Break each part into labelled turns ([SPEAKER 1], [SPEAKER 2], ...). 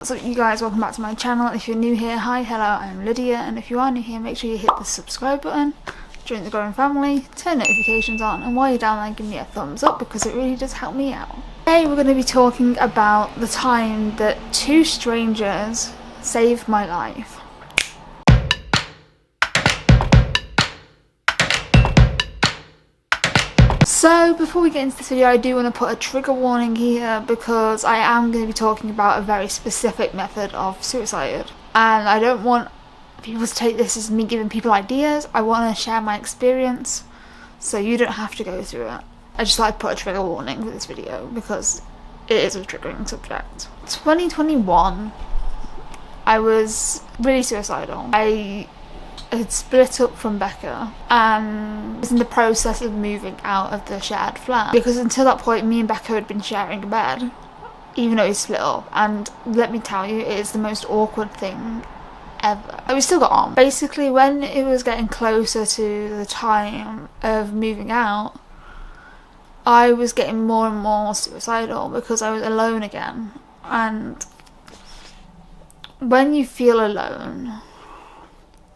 [SPEAKER 1] What's up you guys, welcome back to my channel. If you're new here, hi, hello, I'm Lydia, and if you are new here, make sure you hit the subscribe button, join the growing family, turn notifications on, and while you're down there, give me a thumbs up because it really does help me out. Today we're going to be talking about the time that two strangers saved my life. So before we get into this video, I do want to put a trigger warning here because I am going to be talking about a very specific method of suicide, and I don't want people to take this as me giving people ideas. I want to share my experience so you don't have to go through it. I just like to put a trigger warning for this video because it is a triggering subject. 2021, I was really suicidal. I had split up from Becca and was in the process of moving out of the shared flat, because until that point me and Becca had been sharing a bed even though we split up, and let me tell you, it is the most awkward thing ever. We still got on. Basically, when it was getting closer to the time of moving out, I was getting more and more suicidal because I was alone again, and when you feel alone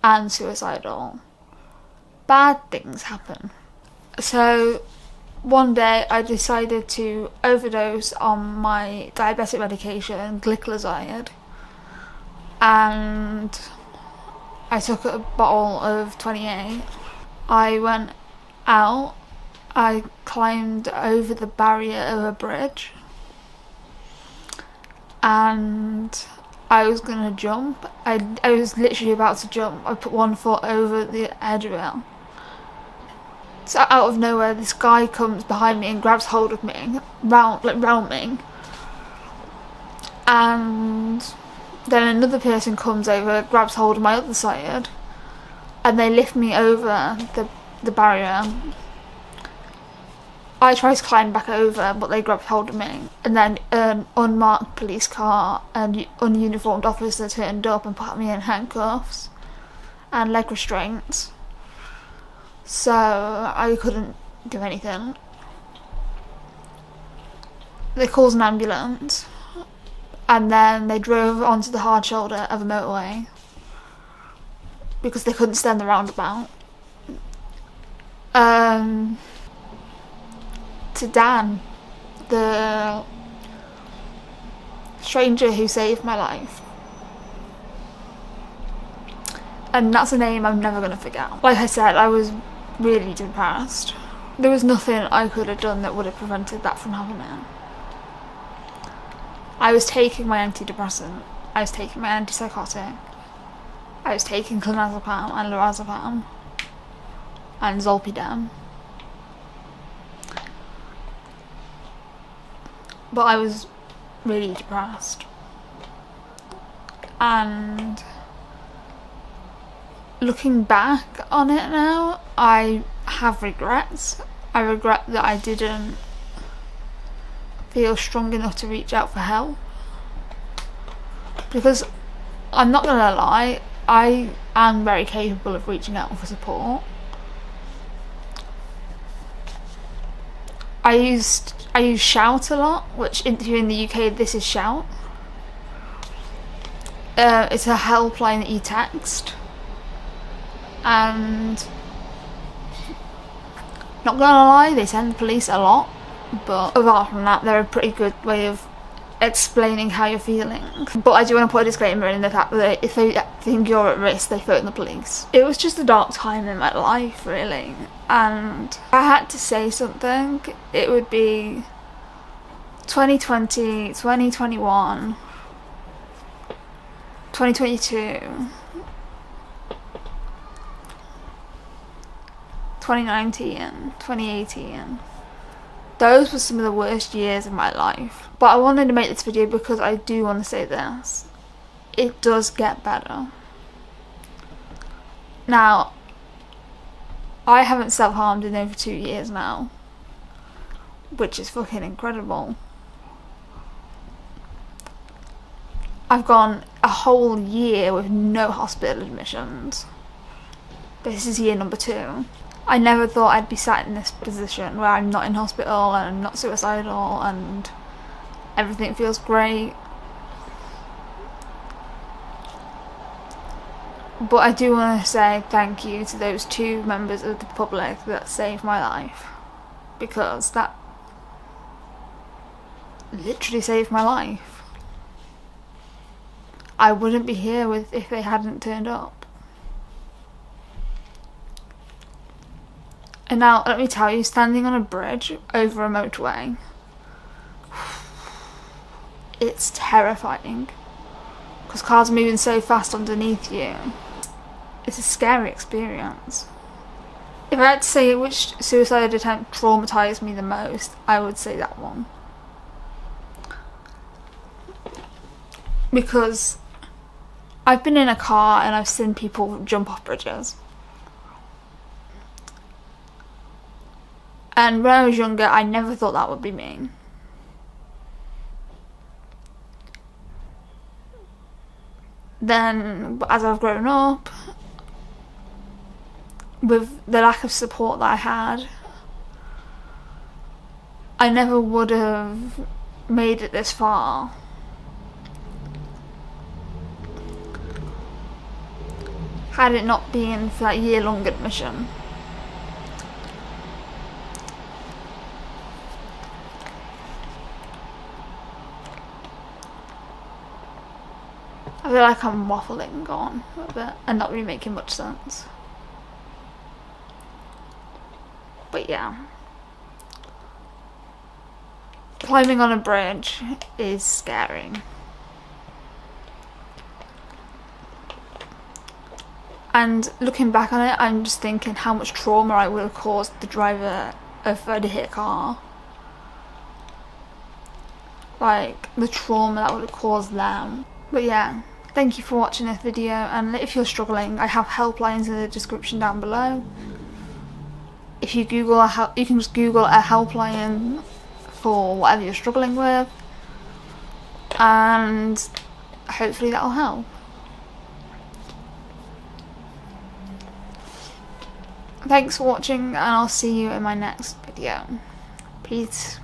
[SPEAKER 1] and suicidal, bad things happen. So one day I decided to overdose on my diabetic medication, gliclazide, and I took a bottle of 28. I went out, I climbed over the barrier of a bridge, and I was gonna jump. I was literally about to jump. I put one foot over the edge of it. So out of nowhere, this guy comes behind me and grabs hold of me, round me. And then another person comes over, grabs hold of my other side, and they lift me over the barrier. I tried to climb back over, but they grabbed hold of me, and then an unmarked police car and ununiformed officer turned up and put me in handcuffs and leg restraints, so I couldn't do anything. They called an ambulance, and then they drove onto the hard shoulder of a motorway because they couldn't stand the roundabout. To Dan, the stranger who saved my life. And that's a name I'm never going to forget. Like I said, I was really depressed. There was nothing I could have done that would have prevented that from happening. I was taking my antidepressant, I was taking my antipsychotic, I was taking clonazepam and lorazepam and zolpidem. But I was really depressed, and looking back on it now, I have regrets. I regret that I didn't feel strong enough to reach out for help, because I'm not gonna lie, I am very capable of reaching out for support. I use Shout a lot, which here in the UK this is Shout. It's a helpline that you text, and not gonna lie, they send the police a lot, but apart from that, they're a pretty good way of explaining how you're feeling. But I do want to put a disclaimer in the fact that if they think you're at risk, they phone the police. It was just a dark time in my life, really, and if I had to say something, it would be 2020, 2021, 2022, 2019, 2018. Those were some of the worst years of my life. But I wanted to make this video because I do want to say this. It does get better. Now, I haven't self-harmed in over 2 years now, which is fucking incredible. I've gone a whole year with no hospital admissions. This is year number 2. I never thought I'd be sat in this position where I'm not in hospital and I'm not suicidal and everything feels great. But I do want to say thank you to those 2 members of the public that saved my life, because that literally saved my life. I wouldn't be here if they hadn't turned up. And now, let me tell you, standing on a bridge over a motorway, it's terrifying, because cars are moving so fast underneath you. It's a scary experience. If I had to say which suicide attempt traumatised me the most, I would say that one. Because I've been in a car and I've seen people jump off bridges. And when I was younger, I never thought that would be me. Then, as I've grown up, with the lack of support that I had, I never would have made it this far. Had it not been for that year-long admission. I feel like I'm waffling on a bit and not really making much sense. But yeah. Climbing on a bridge is scary. And looking back on it, I'm just thinking how much trauma I would have caused the driver if I'd hit a car. Like, the trauma that would have caused them. But yeah, thank you for watching this video, and if you're struggling, I have helplines in the description down below. If you Google you can just Google a helpline for whatever you're struggling with, and hopefully that'll help. Thanks for watching, and I'll see you in my next video. Peace.